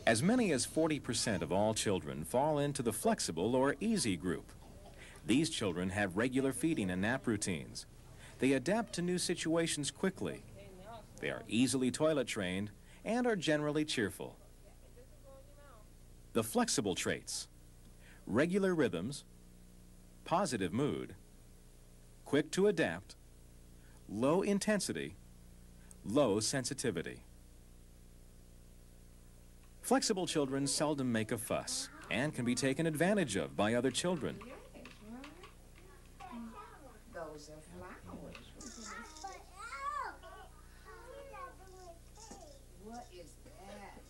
As many as 40% of all children fall into the flexible or easy group. These children have regular feeding and nap routines. They adapt to new situations quickly. They are easily toilet trained and are generally cheerful. The flexible traits: regular rhythms, positive mood, quick to adapt, low intensity, low sensitivity. Flexible children seldom make a fuss and can be taken advantage of by other children. Those are flowers. What is that?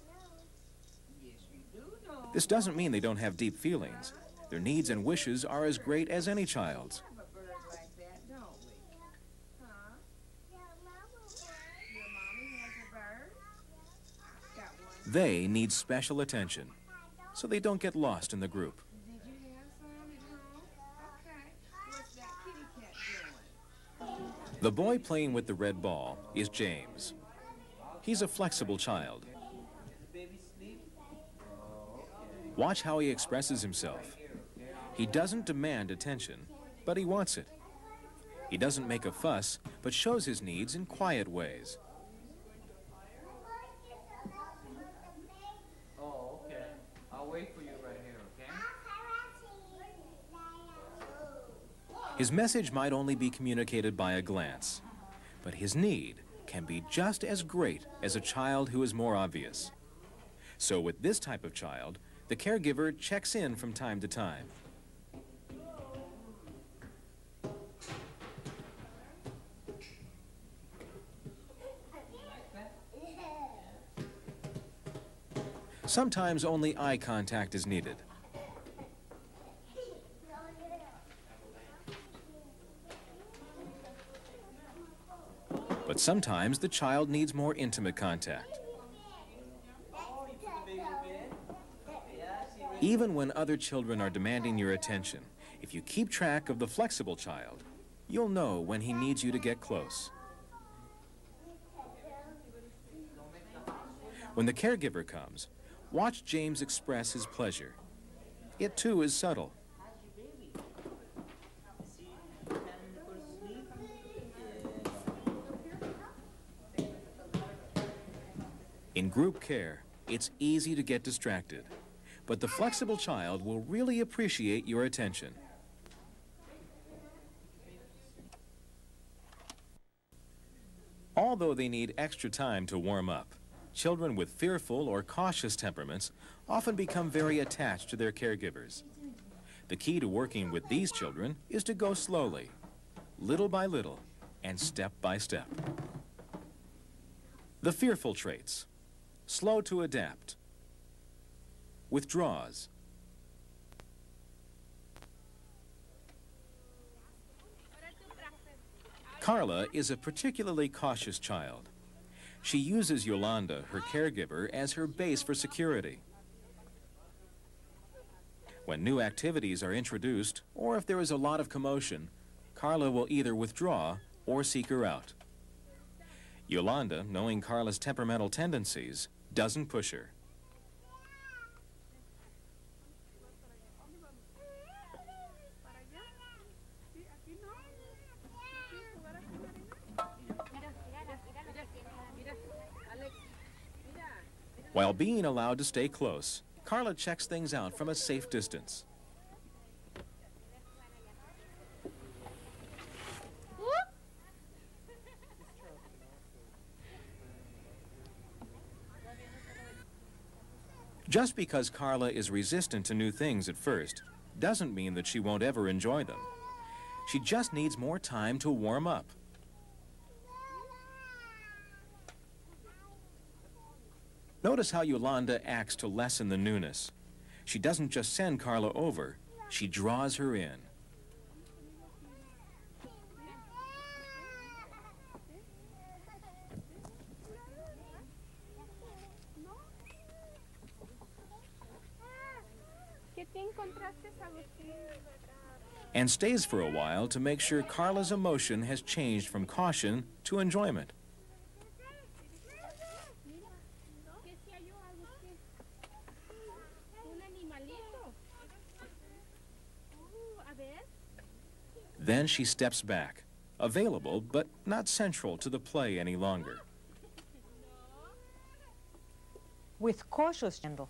Yes, you do know. This doesn't mean they don't have deep feelings. Their needs and wishes are as great as any child's. We have a bird like that, don't we? Huh? Your mommy has a bird? Got one. They need special attention so they don't get lost in the group. Did you have some at home? Okay. What's that kitty cat doing? The boy playing with the red ball is James. He's a flexible child. Watch how he expresses himself. He doesn't demand attention, but he wants it. He doesn't make a fuss, but shows his needs in quiet ways. Oh, okay. I'll wait for you right here, okay? His message might only be communicated by a glance, but his need can be just as great as a child who is more obvious. So with this type of child, the caregiver checks in from time to time. Sometimes only eye contact is needed. But sometimes the child needs more intimate contact. Even when other children are demanding your attention, if you keep track of the flexible child, you'll know when he needs you to get close. When the caregiver comes, watch James express his pleasure. It too is subtle. In group care, it's easy to get distracted, but the flexible child will really appreciate your attention. Although they need extra time to warm up, children with fearful or cautious temperaments often become very attached to their caregivers. The key to working with these children is to go slowly, little by little, and step by step. The fearful traits: slow to adapt, withdraws, Carla is a particularly cautious child. She uses Yolanda, her caregiver, as her base for security. When new activities are introduced, or if there is a lot of commotion, Carla will either withdraw or seek her out. Yolanda, knowing Carla's temperamental tendencies, doesn't push her. While being allowed to stay close, Carla checks things out from a safe distance. Just because Carla is resistant to new things at first doesn't mean that she won't ever enjoy them. She just needs more time to warm up. Notice how Yolanda acts to lessen the newness. She doesn't just send Carla over, she draws her in. And stays for a while to make sure Carla's emotion has changed from caution to enjoyment. Un animalito. A ver. Then she steps back, available but not central to the play any longer. With cautious handle.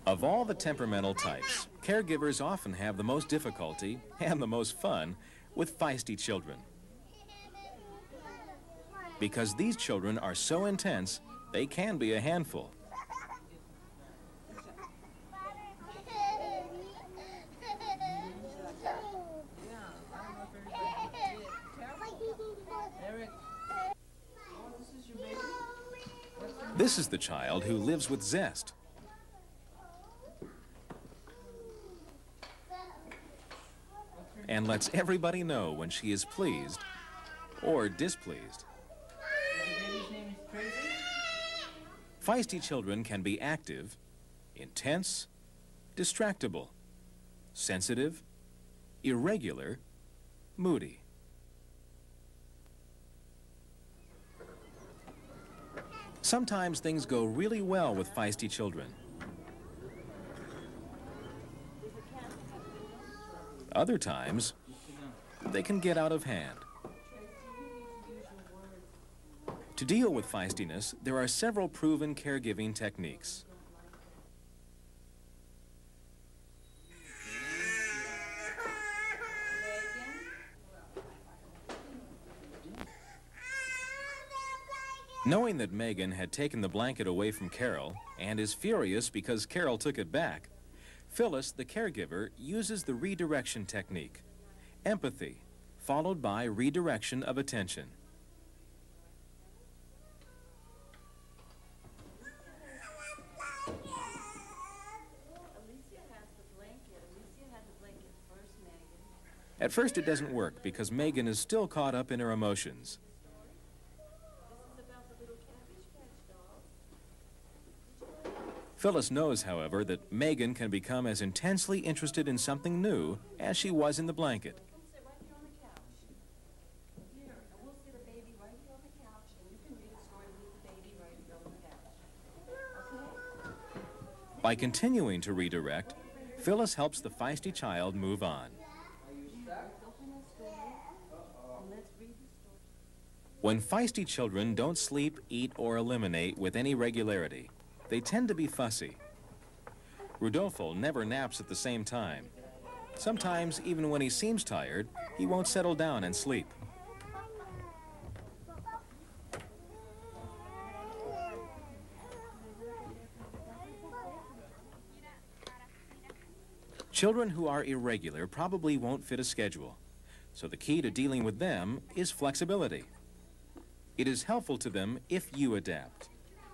Of all the temperamental types, caregivers often have the most difficulty and the most fun with feisty children. Because these children are so intense, they can be a handful. This is the child who lives with zest. And lets everybody know when she is pleased or displeased. The baby's name is Crazy? Feisty children can be active, intense, distractible, sensitive, irregular, moody. Sometimes things go really well with feisty children. Other times, they can get out of hand. To deal with feistiness, there are several proven caregiving techniques. Knowing that Megan had taken the blanket away from Carol and is furious because Carol took it back, Phyllis, the caregiver, uses the redirection technique. Empathy, followed by redirection of attention. At first it doesn't work because Megan is still caught up in her emotions. Phyllis knows, however, that Megan can become as intensely interested in something new as she was in the blanket. By continuing to redirect, Phyllis helps the feisty child move on. When feisty children don't sleep, eat, or eliminate with any regularity, they tend to be fussy. Rudolfo never naps at the same time. Sometimes, even when he seems tired, he won't settle down and sleep. Children who are irregular probably won't fit a schedule, so the key to dealing with them is flexibility. It is helpful to them if you adapt.